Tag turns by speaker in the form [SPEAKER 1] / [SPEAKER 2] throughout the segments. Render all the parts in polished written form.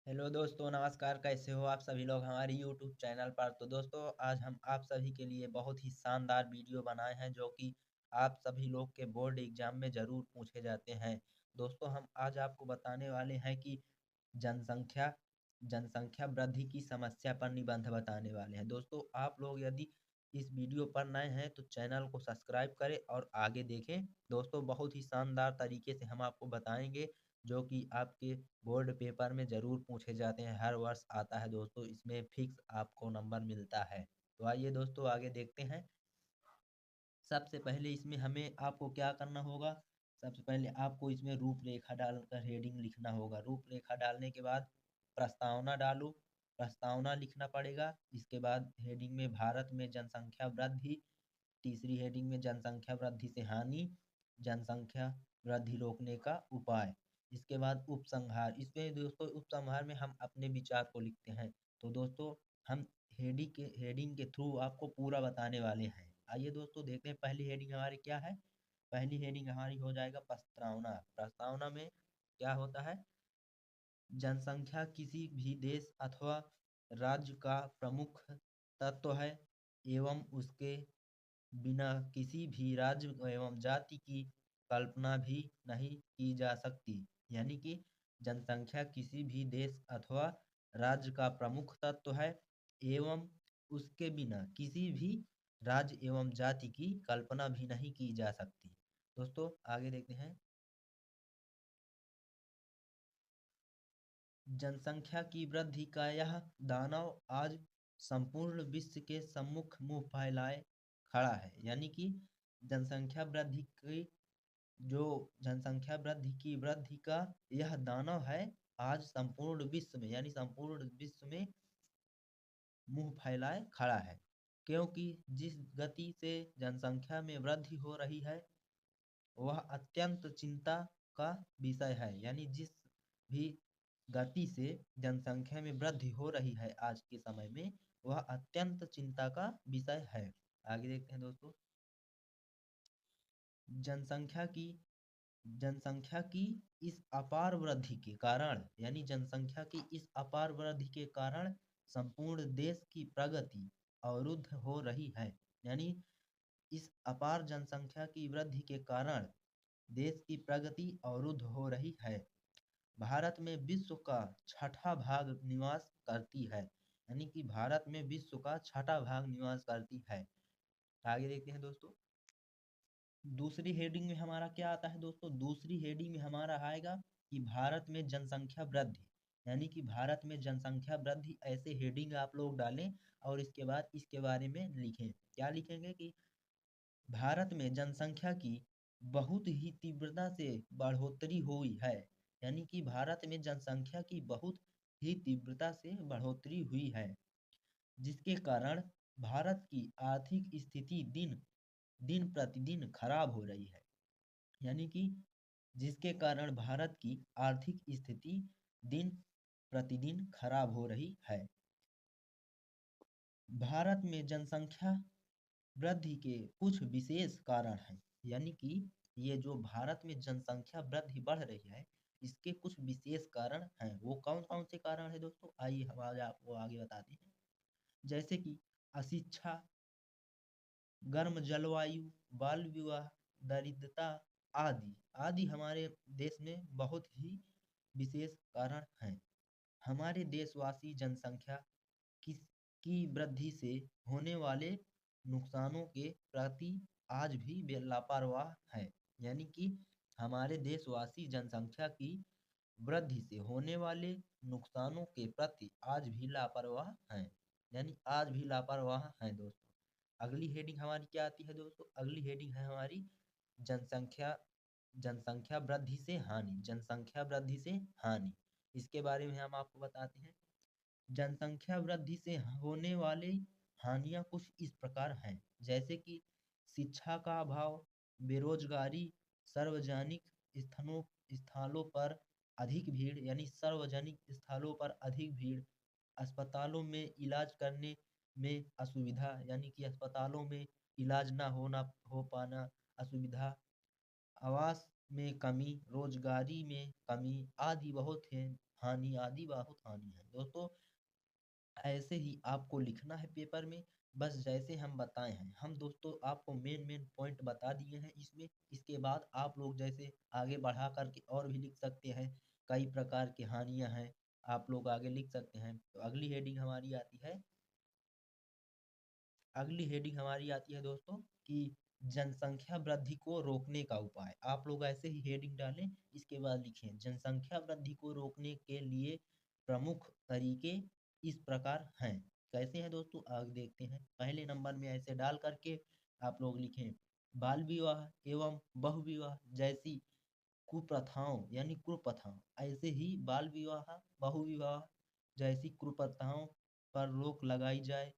[SPEAKER 1] Hello दोस्तों, नमस्कार। कैसे हो आप सभी लोग हमारे यूट्यूब चैनल पर। तो दोस्तों, आज हम आप सभी के लिए बहुत ही शानदार वीडियो बनाए हैं जो कि आप सभी लोग के बोर्ड एग्जाम में ज़रूर पूछे जाते हैं। दोस्तों, हम आज आपको बताने वाले हैं कि जनसंख्या जनसंख्या वृद्धि की समस्या पर निबंध बताने वाले हैं। दोस्तों, आप लोग यदि इस वीडियो पर नए हैं तो चैनल को सब्सक्राइब करें और आगे देखें। दोस्तों, बहुत ही शानदार तरीके से हम आपको बताएंगे जो कि आपके बोर्ड पेपर में ज़रूर पूछे जाते हैं। हर वर्ष आता है दोस्तों, इसमें फिक्स आपको नंबर मिलता है। तो आइए दोस्तों, आगे देखते हैं। सबसे पहले इसमें हमें आपको क्या करना होगा। सबसे पहले आपको इसमें रूपरेखा डालकर हेडिंग लिखना होगा। रूपरेखा डालने के बाद प्रस्तावना डालो। प्रस्तावना लिखना पड़ेगा। इसके बाद हेडिंग में भारत में जनसंख्या वृद्धि। तीसरी हेडिंग में जनसंख्या वृद्धि से हानि, जनसंख्या वृद्धि रोकने का उपाय। इसके बाद उपसंहार। इसमें दोस्तों उपसंहार में हम अपने विचार को लिखते हैं। तो दोस्तों, हम हेडिंग के थ्रू आपको पूरा बताने वाले हैं। आइए दोस्तों देखते हैं पहली हेडिंग हमारी क्या है। पहली हेडिंग हमारी हो जाएगा प्रस्तावना। प्रस्तावना में क्या होता है। जनसंख्या किसी भी देश अथवा राज्य का प्रमुख तत्व है एवं उसके बिना किसी भी राज्य एवं जाति की कल्पना भी नहीं की जा सकती। यानी कि जनसंख्या किसी भी देश अथवा राज्य का प्रमुख तत्व है एवं उसके बिना किसी भी राज्य एवं जाति की कल्पना भी नहीं की जा सकती। दोस्तों, आगे देखते हैं। जनसंख्या की वृद्धि का यह दानव आज संपूर्ण विश्व के सम्मुख मुंह फैलाए खड़ा है। यानी कि जनसंख्या वृद्धि की जो जनसंख्या वृद्धि का यह दानव है आज संपूर्ण विश्व में, यानी संपूर्ण विश्व में मुंह फैलाए खड़ा है। क्योंकि जिस गति से जनसंख्या में वृद्धि हो रही है वह अत्यंत चिंता का विषय है। यानी जिस भी गति से जनसंख्या में वृद्धि हो रही है आज के समय में, वह अत्यंत चिंता का विषय है। आगे देखते हैं दोस्तों। जनसंख्या की जनसंख्या की इस अपार वृद्धि के कारण, यानी जनसंख्या की इस अपार वृद्धि के कारण संपूर्ण देश की प्रगति अवरुद्ध हो रही है। यानी इस अपार जनसंख्या की वृद्धि के कारण देश की प्रगति अवरुद्ध हो रही है। भारत में विश्व का छठा भाग निवास करती है। यानी कि भारत में विश्व का छठा भाग निवास करती है। आगे देखते हैं दोस्तों। दूसरी हेडिंग में हमारा क्या आता है दोस्तों। दूसरी हेडिंग में हमारा आएगा कि भारत में जनसंख्या वृद्धि। यानी कि भारत में जनसंख्या वृद्धि, ऐसे हेडिंग आप लोग डालें और इसके बाद इसके बारे में लिखें। क्या लिखेंगे कि भारत में जनसंख्या की बहुत ही तीव्रता से बढ़ोतरी हुई है। यानी कि भारत में जनसंख्या की बहुत ही तीव्रता से बढ़ोतरी हुई है, जिसके कारण भारत की आर्थिक स्थिति दिन दिन प्रतिदिन खराब हो रही है। यानी कि जिसके कारण भारत की आर्थिक स्थिति दिन प्रतिदिन खराब हो रही है। भारत में जनसंख्या वृद्धि के कुछ विशेष कारण हैं। यानी कि ये जो भारत में जनसंख्या वृद्धि बढ़ रही है, इसके कुछ विशेष कारण हैं। वो कौन कौन से कारण है दोस्तों, आइए हम आज आपको आगे बताते हैं। जैसे कि अशिक्षा, गर्म जलवायु, बाल विवाह, दरिद्रता आदि आदि हमारे देश में बहुत ही विशेष कारण हैं। हमारे देशवासी जनसंख्या की की वृद्धि से होने वाले नुकसानों के प्रति आज भी लापरवाह है। यानी कि हमारे देशवासी जनसंख्या की वृद्धि से होने वाले नुकसानों के प्रति आज भी लापरवाह हैं। यानी आज भी लापरवाह हैं दोस्तों। अगली हेडिंग हमारी क्या आती है दोस्तों। अगली हेडिंग है हमारी जनसंख्या जनसंख्या वृद्धि से हानि। जनसंख्या वृद्धि से हानि, इसके बारे में हम आपको बताते हैं। जनसंख्या वृद्धि से होने वाले हानियां कुछ इस प्रकार हैं। जैसे कि शिक्षा का अभाव, बेरोजगारी, सार्वजनिक स्थलों स्थलों पर अधिक भीड़। यानी सार्वजनिक स्थलों पर अधिक भीड़, अस्पतालों में इलाज करने में असुविधा। यानी कि अस्पतालों में इलाज ना हो पाना, असुविधा। आवास में कमी, रोजगारी में कमी आदि बहुत है, हानि आदि बहुत हानि है। दोस्तों ऐसे ही आपको लिखना है पेपर में, बस जैसे हम बताए हैं। हम दोस्तों आपको मेन पॉइंट बता दिए हैं इसमें। इसके बाद आप लोग जैसे आगे बढ़ा करके और भी लिख सकते हैं। कई प्रकार की हानियां हैं, आप लोग आगे लिख सकते हैं। तो अगली हेडिंग हमारी आती है दोस्तों कि जनसंख्या वृद्धि को रोकने का उपाय। आप लोग ऐसे ही हेडिंग डालें, इसके बाद लिखें जनसंख्या वृद्धि को रोकने के लिए प्रमुख तरीके इस प्रकार हैं। कैसे हैं दोस्तों, आगे देखते हैं। पहले नंबर में ऐसे डाल करके आप लोग लिखें बाल विवाह एवं बहुविवाह जैसी कुप्रथाओं यानी कुप्रथाओं, ऐसे ही बाल विवाह बहुविवाह जैसी कुप्रथाओं पर रोक लगाई जाए।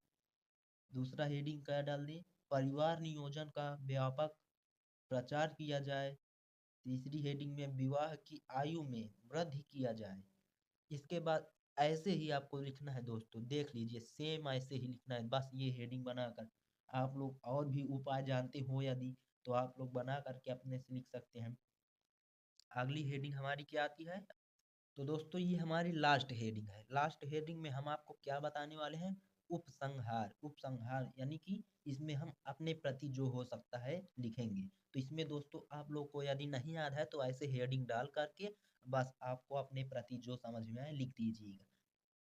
[SPEAKER 1] दूसरा हेडिंग क्या डाल दें, परिवार नियोजन का व्यापक प्रचार किया जाए। तीसरी हेडिंग में विवाह की आयु में वृद्धि किया जाए। इसके बाद ऐसे ही आपको लिखना है दोस्तों, देख लीजिए सेम ऐसे ही लिखना है, बस ये हेडिंग बनाकर। आप लोग और भी उपाय जानते हो यदि, तो आप लोग बना करके अपने से लिख सकते हैं। अगली हेडिंग हमारी क्या आती है, तो दोस्तों ये हमारी लास्ट हेडिंग है। लास्ट हेडिंग में हम आपको क्या बताने वाले हैं, उपसंहार। उपसंहार यानी कि इसमें हम अपने प्रति जो हो सकता है लिखेंगे। तो इसमें दोस्तों आप लोग को यदि नहीं याद है तो ऐसे हेडिंग डाल करके बस आपको अपने प्रति जो समझ में आए लिख दीजिएगा।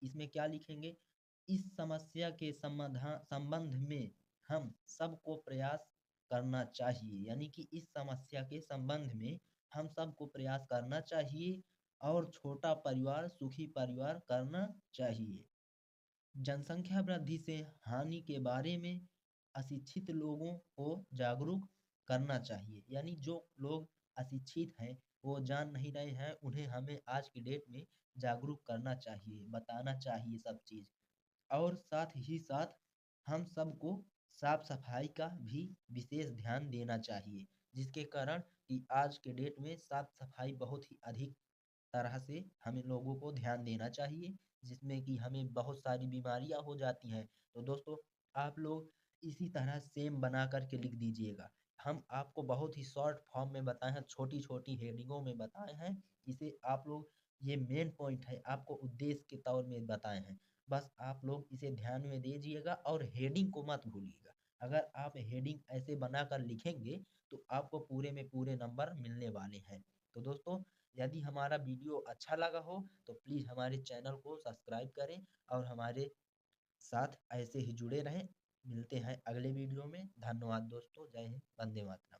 [SPEAKER 1] इसमें क्या लिखेंगे, इस समस्या के समाधान संबंध में हम सबको प्रयास करना चाहिए। यानी कि इस समस्या के संबंध में हम सबको प्रयास करना चाहिए और छोटा परिवार सुखी परिवार करना चाहिए। जनसंख्या वृद्धि से हानि के बारे में अशिक्षित लोगों को जागरूक करना चाहिए। यानी जो लोग अशिक्षित हैं, वो जान नहीं रहे हैं, उन्हें हमें आज की डेट में जागरूक करना चाहिए, बताना चाहिए सब चीज़। और साथ ही साथ हम सबको साफ सफाई का भी विशेष ध्यान देना चाहिए, जिसके कारण कि आज के डेट में साफ सफाई बहुत ही अधिक तरह से हमें लोगों को ध्यान देना चाहिए, जिसमें कि हमें बहुत सारी बीमारियां हो जाती हैं। तो दोस्तों आप लोग इसी तरह सेम बना करके लिख दीजिएगा। हम आपको बहुत ही शॉर्ट फॉर्म में बताए हैं, छोटी छोटी हेडिंगों में बताए हैं। इसे आप लोग, ये मेन पॉइंट है, आपको उद्देश्य के तौर में बताए हैं। बस आप लोग इसे ध्यान में दीजिएगा और हेडिंग को मत भूलिएगा। अगर आप हेडिंग ऐसे बनाकर लिखेंगे तो आपको पूरे में पूरे नंबर मिलने वाले हैं। तो दोस्तों यदि हमारा वीडियो अच्छा लगा हो तो प्लीज़ हमारे चैनल को सब्सक्राइब करें और हमारे साथ ऐसे ही जुड़े रहें। मिलते हैं अगले वीडियो में। धन्यवाद दोस्तों, जय हिंद, वंदे मातरम।